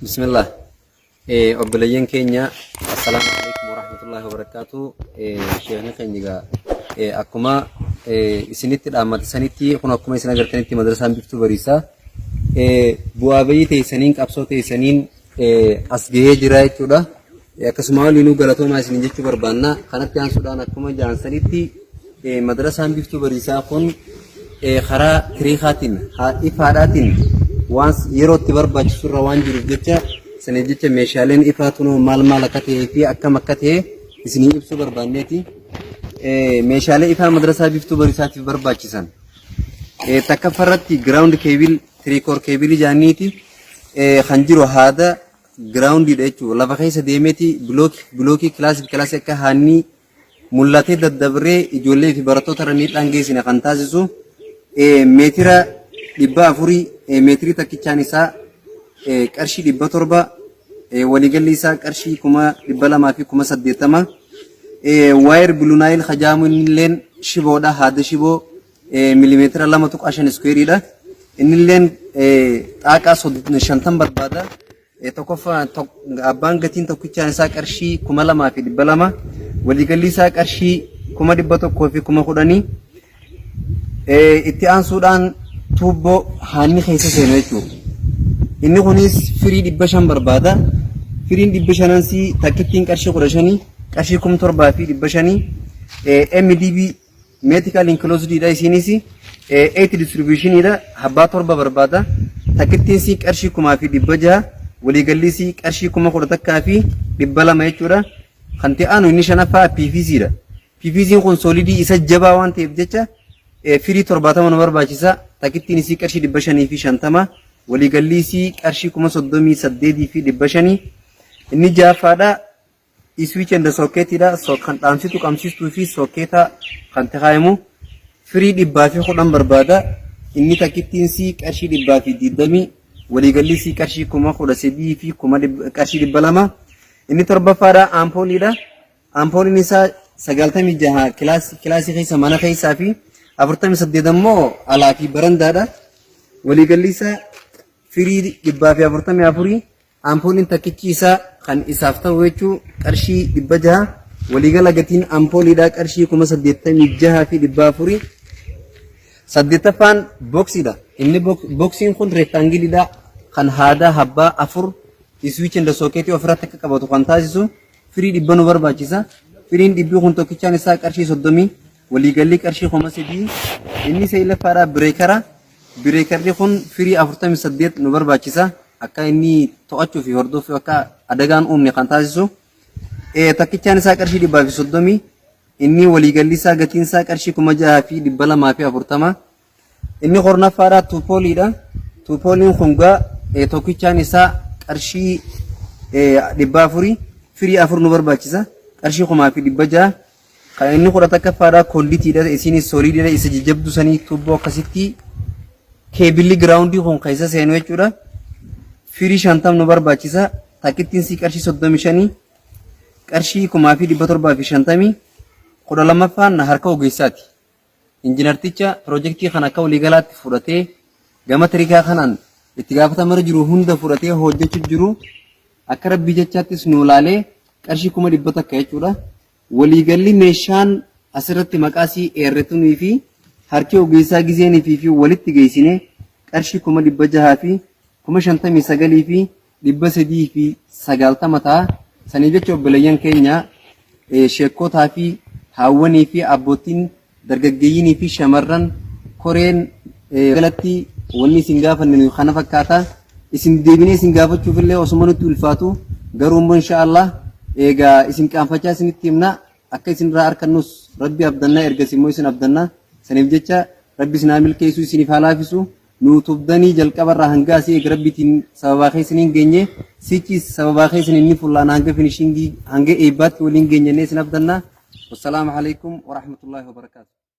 Bismillah. Obboleeyyan keenya assalaamu alaykum warahmatullahi wabarakatuh. Sheekna keenya egaa akkuma isinitti dhaammatisanitti kun akkuma isin agartanitti madrasaan Biftuu Bariisaa bu'aa bayii teessaniin qabsoo teessaniin as gahee jira jechuudha. Akkasuma waliinuu galatoomaa isin jechuu barbaanna. Kanatti aansuudhaan akkuma jaansanitti madrasaan Biftuu Bariisaa kun karaa tiriikaatiin ifaadhaatiin waan yeroo itti barbaachisu irra waan jiruuf jecha sanii jecha meeshaaleen ifaa tunoo maal akka ta'ee fi akkam akka ta'e isinii ibsuu barbaanneeti. Meeshaalee ifaa madrasaa Biftuu Bariisaatiif barbaachisan takkafarratti giraawundi keebil tiriikoor keebilii jaanniiti kan jiru haada giraawundiidha jechuudha. Lafa keessa deemeeti bilookii kilaasii akka haannii mul'atee daddabree ijoollee fi barattoota irra miidhaan geessine kan taasisu meetira 400 meetirii takkichaan isaa qarshii 700 waliigalli isaa qarshii 200 fi 80 waayir buluunaayil hajaamu innilleen shiboodha. Haada shiboo milimeetira 2.5 iskuweeriidha. Innilleen xaaqaa 50 barbaada. Tokkoffaa abbaan gatiin tokkichaan isaa qarshii 2,200 fi 200 waliigalli isaa qarshii 100 fi 10,000 itti aansuudhaan tuubboo haanni keessa seenu jechuudha. Inni kunis firii 500 barbaada. Firiin 500 takkittiin qarshii 15 qarshii 7,000 fi 500 MDB medical enclosed dha. Isinis 8 distribution dha. Habbaa 7 barbaada. Takkittiin si qarshii 1,600 waliigalli si qarshii 10,000 fi 200 jechuudha. Kan ta'anu inni shanaffaa PVC dha. PVC kun solidii isa jabaa waan ta'eef jecha firii 70 nu barbaachisa. Takkittiin si qarshii 500 fi 50 waliigalli si qarshii 38 fi 500. Inni jaffaadha. Switch and socket dha. So kan dhaamsitu qabsiistuu fi socketa kan taa'amu firii 100 fi 10 barbaada. Inni takkittiin si qarshii 100 fi 20 waliigalli si qarshii 13 fi qarshii 200. Inni torbaffaadha ampooliidha. Ampooliin isaa 96 kilaasii keessa mana keessaa fi 48 ammoo alaa fi barandaadha. Waliigalli isaa firii 144. Ampooliin takkichi isaa kan isaaf ta'u jechuun qarshii 600. Waliigala gatiin ampooliidha qarshii 86 fi 400. Saddeettaffaan boksiidha. Inni boksiin kun reektaangiliidha kan haada habbaa 4 switch and socket ofirratti akka qabatu kan taasisu firii 100 nu barbaachisa. Firiin 100 kun tokkichaan isaa qarshii 30 waliigalli qarshii 3. Inni seelaffaadha bireekara. Bireekarri kun firii 48 nu barbaachisa. Akka inni to'achuu fi hordofuuf akka adagaan uumne kan taasisu. Takkichaan isaa qarshii 130. Inni waliigalli isaa gatiin isaa qarshii 6,000 fi 240. Inni hornaffaadha tuupooliidha. Tuupooliin kun tokkichaan isaa qarshii 400 firii 4 nu barbaachisa. Qarshii 1,600. Kan inni 11ffaadha koolitiidha. Isinis soliididha. Isa jajjabdu sanii tuubboo akkasitti keebilli giraawundii kun keessa seenu jechuudha. Firii 50 nu barbaachisa. Takkittiin si qarshii 35 qarshii 1,750. 12ffaan harka ogeessaati. Injiinarticha piroojeektii kana akka waliigalaatti fudhatee gama tiriikaa kanaan itti gaafatama jiru hunda fudhatee hojjechuuf jiru akka rabbii jechaattis nu ilaalee qarshii 100 takka jechuudha. Waliigalli meeshaan asirratti maqaasii eerretunii fi harki ogeessaa gizeenii fi walitti geessine qarshii 600 fi 59 fi 390 ta'a. Sanii jecha obboleeyyan keenya sheekotaa fi haawwanii fi abbootiin dargaggeeyyii fi shamarran koreen galatti wanni isin gaafanne kana fakkaata. Isin deebinee isin gaafachuuf illee osuma nutti ulfaatu garuu immoo inshaallah egaa isin qaanfachaa isinitti himna akka isin irraa arkannus rabbi abdannaa ergas immoo isin abdannaa. Saniif jecha rabbi isin haa milkeessu isiniif haa laafisu. Nu tubdanii jalqabarraa hanga asii eega rabbitiin sababaa keessaniin geenye sichis sababaa keessan inni fullaan hanga finishingii hanga eebbaatti waliin geenyannee isin abdannaa. Wassalaamu alaikum wa rahmatullahi wa barakatuh.